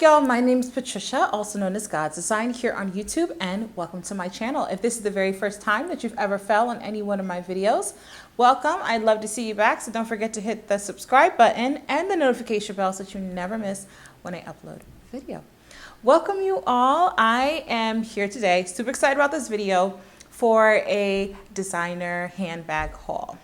up, y'all? My name is Patricia, also known as God's Design, here on YouTube, and welcome to my channel. If this is the very first time that you've ever fell on any one of my videos, welcome. I'd love to see you back, so don't forget to hit the subscribe button and the notification bell so that you never miss when I upload a video. Welcome you all. I am here today, super excited about this video, for a designer handbag haul.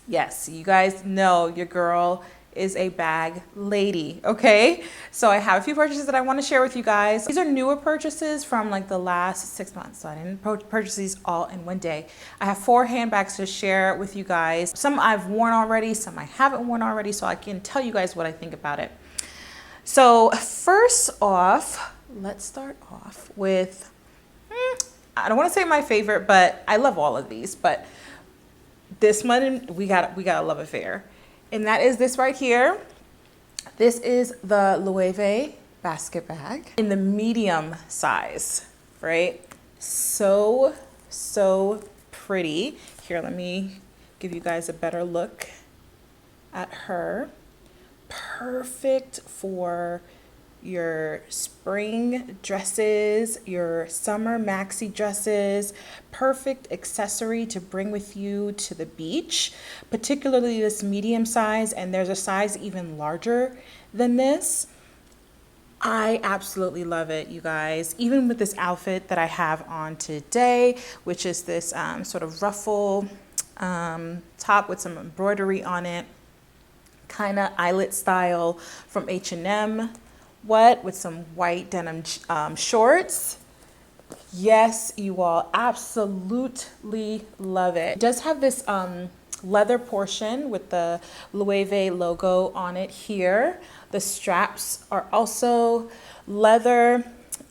Yes, you guys know your girl is a bag lady, okay? So I have a few purchases that I want to share with you guys. These are newer purchases from like the last 6 months, so I didn't purchase these all in one day. I have 4 handbags to share with you guys. Some I've worn already, some I haven't worn already, so I can tell you guys what I think about it. So first off, let's start off with, I don't want to say my favorite, but I love all of these, but this one, we got a love affair. And that is this right here. This is the Loewe Basket Bag in the medium size, right? So pretty. Here, let me give you guys a better look at her. Perfect for your spring dresses, your summer maxi dresses, perfect accessory to bring with you to the beach, particularly this medium size, and there's a size even larger than this. I absolutely love it, you guys. Even with this outfit that I have on today, which is this sort of ruffle top with some embroidery on it, kind of eyelet style from H&M. With some white denim shorts. Yes, you all absolutely love it. It does have this leather portion with the Loewe logo on it here. The straps are also leather.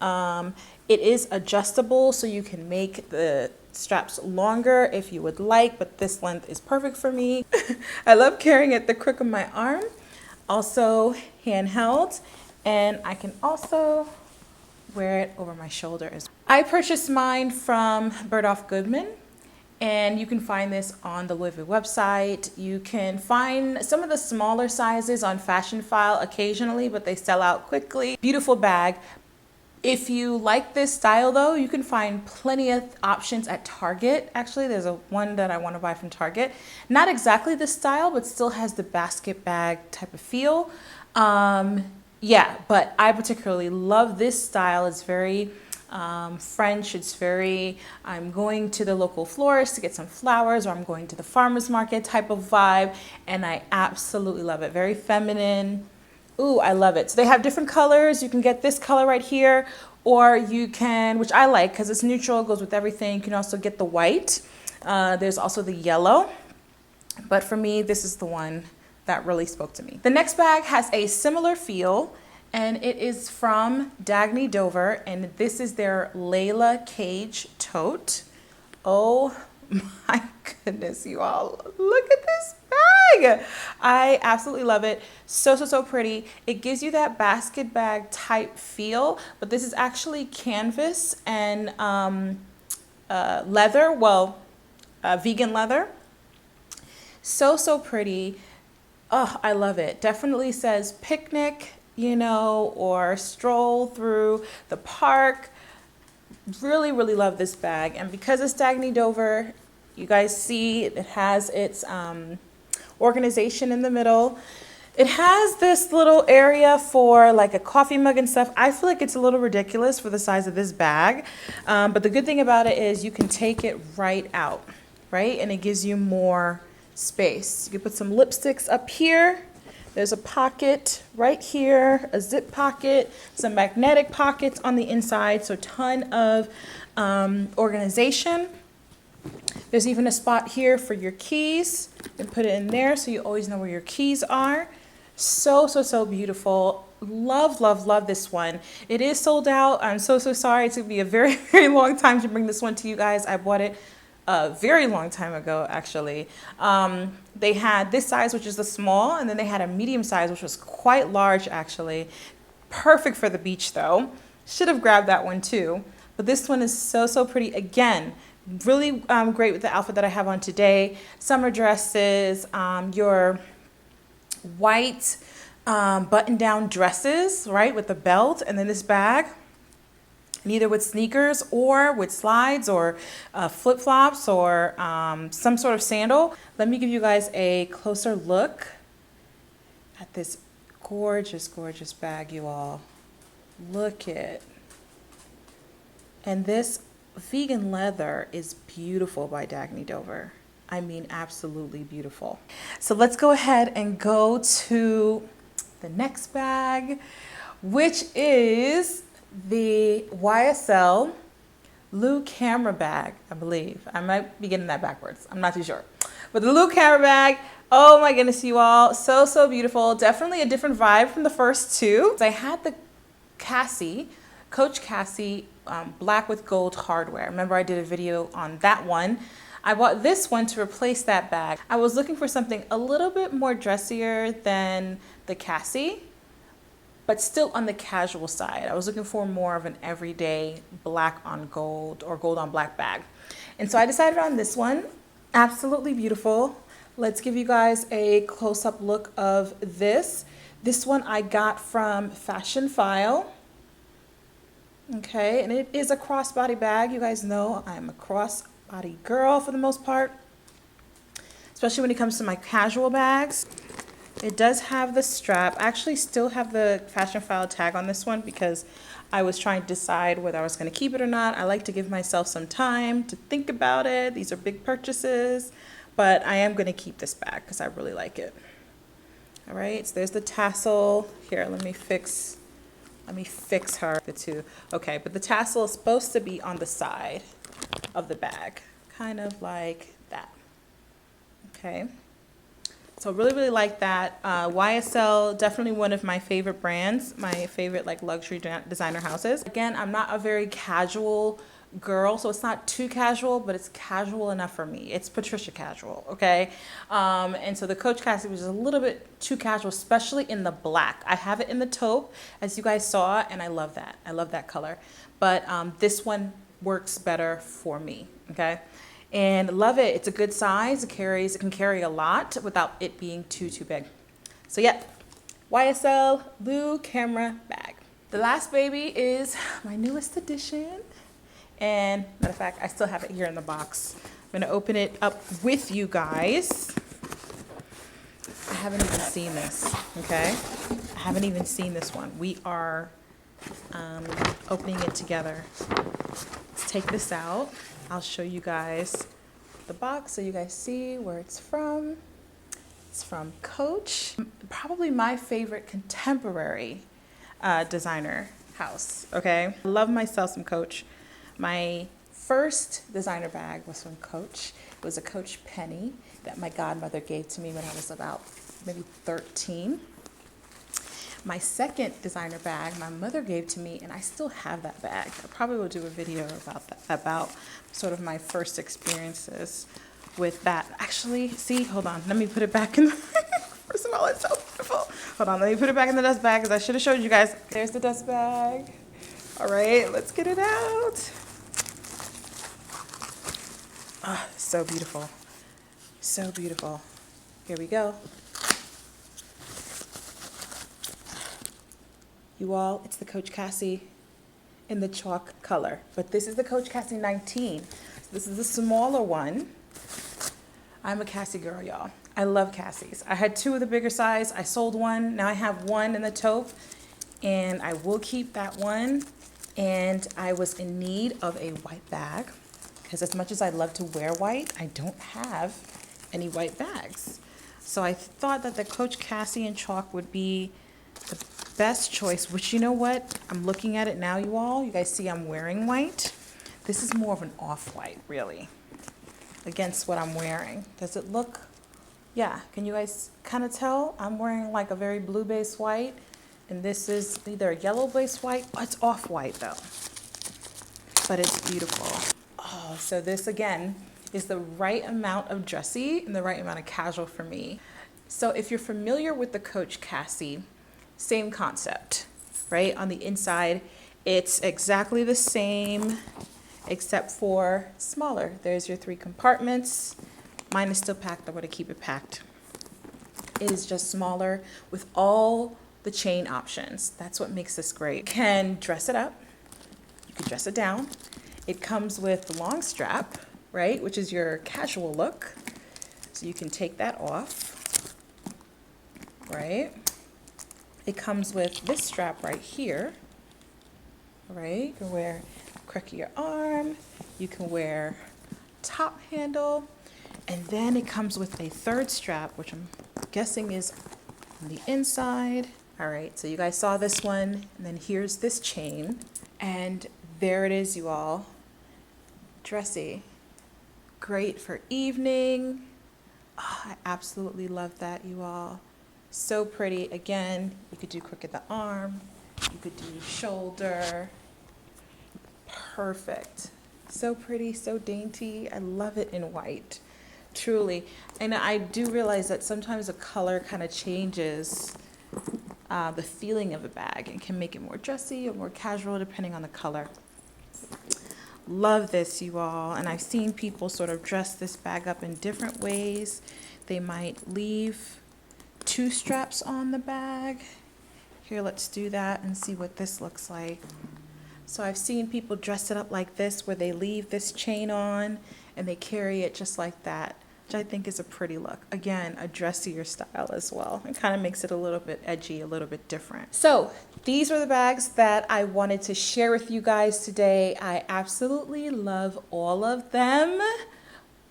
It is adjustable, so you can make the straps longer if you would like, but this length is perfect for me. I love carrying it at the crook of my arm. Also handheld. And I can also wear it over my shoulder as well. I purchased mine from Bergdorf Goodman, and you can find this on the Loewe website. You can find some of the smaller sizes on Fashion File occasionally, but they sell out quickly. Beautiful bag. If you like this style though, you can find plenty of options at Target. Actually, there's one that I want to buy from Target. Not exactly this style, but still has the basket bag type of feel. Yeah, but I particularly love this style. It's very French. It's very, I'm going to the local florist to get some flowers, or I'm going to the farmer's market type of vibe, and I absolutely love it. Very feminine. Ooh, I love it. So they have different colors. You can get this color right here, or you can, which I like because it's neutral, it goes with everything. You can also get the white. There's also the yellow, but for me, this is the one that really spoke to me. The next bag has a similar feel, and it is from Dagne Dover, and this is their Layla cage tote. Oh my goodness, you all, look at this bag. I absolutely love it. So pretty. It gives you that basket bag type feel, but this is actually canvas and leather, vegan leather. So pretty. Oh, I love it. Definitely says picnic, you know, or stroll through the park. Really love this bag. And because it's Dagne Dover, you guys see it has its organization in the middle. It has this little area for like a coffee mug and stuff. I feel like it's a little ridiculous for the size of this bag. But the good thing about it is you can take it right out, right? And it gives you more space. You can put some lipsticks up here. There's a pocket right here, a zip pocket, some magnetic pockets on the inside, so a ton of organization. There's even a spot here for your keys. You can put it in there so you always know where your keys are. So beautiful. Love this one. It is sold out. I'm so sorry. It's gonna be a very long time to bring this one to you guys. I bought it a very long time ago, actually. They had this size, which is the small, and then they had a medium size, which was quite large, actually. Perfect for the beach, though. Should have grabbed that one, too. But this one is so pretty. Again, really great with the outfit that I have on today. Summer dresses, your white button-down dresses, right, with the belt, and then this bag, and either with sneakers or with slides or flip-flops or some sort of sandal. Let me give you guys a closer look at this gorgeous, gorgeous bag, you all. Look it. And this vegan leather is beautiful by Dagne Dover. I mean, absolutely beautiful. So let's go ahead and go to the next bag, which is the YSL Lou Camera Bag, I believe. I might be getting that backwards. I'm not too sure. But the Lou Camera Bag, oh my goodness, you all. So, so beautiful. Definitely a different vibe from the first two. I had the Cassie, Coach Cassie, black with gold hardware. Remember I did a video on that one. I bought this one to replace that bag. I was looking for something a little bit more dressier than the Cassie, but still on the casual side. I was looking for more of an everyday black on gold or gold on black bag. And so I decided on this one. Absolutely beautiful. Let's give you guys a close-up look of this. This one I got from Fashion File. Okay, and it is a crossbody bag. You guys know I'm a crossbody girl for the most part, especially when it comes to my casual bags. It does have the strap. I actually still have the Fashion File tag on this one because I was trying to decide whether I was going to keep it or not. I like to give myself some time to think about it. These are big purchases, but I am going to keep this bag because I really like it. All right, so there's the tassel. Here, let me fix her, the two. Okay, but the tassel is supposed to be on the side of the bag, kind of like that. Okay, so really, really like that. YSL, definitely one of my favorite brands, my favorite like luxury designer houses. Again, I'm not a very casual girl, so it's not too casual, but it's casual enough for me. It's Patricia casual, okay? And so the Coach Cassie was a little bit too casual, especially in the black. I have it in the taupe, as you guys saw, and I love that. I love that color. But this one works better for me, okay? And love it. It's a good size. It can carry a lot without it being too big. So yeah, YSL Lou Camera Bag. The last baby is my newest addition. And matter of fact, I still have it here in the box. I'm gonna open it up with you guys. I haven't even seen this, okay? I haven't even seen this one. We are opening it together. Let's take this out. I'll show you guys the box so you guys see where it's from. It's from Coach. Probably my favorite contemporary designer house, okay? I love myself some Coach. My first designer bag was from Coach. It was a Coach penny that my godmother gave to me when I was about maybe 13. My second designer bag my mother gave to me, and I still have that bag. I probably will do a video about that, about sort of my first experiences with that. Actually, see, hold on, let me put it back in the first of all, it's so beautiful. Hold on, let me put it back in the dust bag because I should have showed you guys. There's the dust bag. All right, let's get it out. Oh, so beautiful. So beautiful. Here we go. You all, it's the Coach Cassie in the chalk color. But this is the Coach Cassie 19. So this is the smaller one. I'm a Cassie girl, y'all. I love Cassies. I had two of the bigger size. I sold one. Now I have one in the taupe. And I will keep that one. And I was in need of a white bag. Because as much as I love to wear white, I don't have any white bags. So I thought that the Coach Cassie in chalk would be the best choice, which, you know what? I'm looking at it now, you all. You guys see I'm wearing white. This is more of an off-white, really, against what I'm wearing. Does it look? Yeah, can you guys kind of tell? I'm wearing like a very blue base white, and this is either a yellow base white. Oh, it's off-white though, but it's beautiful. Oh, so this again is the right amount of dressy and the right amount of casual for me. So if you're familiar with the Coach Cassie, same concept, right? On the inside, it's exactly the same, except for smaller. There's your 3 compartments. Mine is still packed. I'm going to keep it packed. It is just smaller with all the chain options. That's what makes this great. You can dress it up. You can dress it down. It comes with the long strap, right, which is your casual look. So you can take that off, right? It comes with this strap right here, right? You can wear crook of your arm. You can wear top handle. And then it comes with a third strap, which I'm guessing is on the inside. All right, so you guys saw this one, and then here's this chain. And there it is, you all. Dressy. Great for evening. Oh, I absolutely love that, you all. So pretty. Again, you could do crook of the arm. You could do shoulder. Perfect. So pretty, so dainty. I love it in white. Truly. And I do realize that sometimes the color kind of changes the feeling of a bag and can make it more dressy or more casual depending on the color. Love this, you all. And I've seen people sort of dress this bag up in different ways. They might leave 2 straps on the bag. Here, let's do that and see what this looks like. So I've seen people dress it up like this, where they leave this chain on and they carry it just like that, which I think is a pretty look. Again, a dressier style as well. It kind of makes it a little bit edgy, a little bit different. So these were the bags that I wanted to share with you guys today. I absolutely love all of them,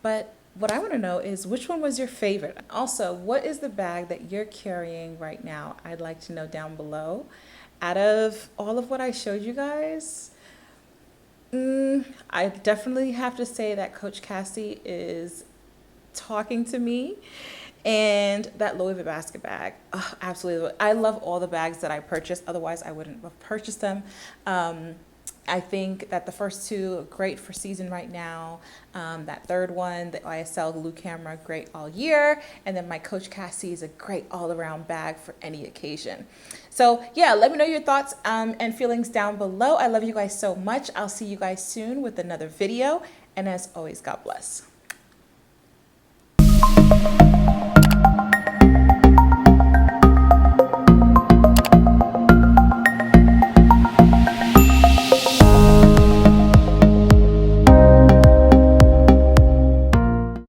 but what I want to know is, which one was your favorite? Also, what is the bag that you're carrying right now? I'd like to know down below. Out of all of what I showed you guys, I definitely have to say that Coach Cassie is talking to me, and that Loewe Basket Bag. Oh, absolutely. I love all the bags that I purchased. Otherwise, I wouldn't have purchased them. I think that the first 2 are great for season right now. That third one, the YSL Lou Camera, great all year. And then my Coach Cassie is a great all-around bag for any occasion. So yeah, let me know your thoughts and feelings down below. I love you guys so much. I'll see you guys soon with another video. And as always, God bless.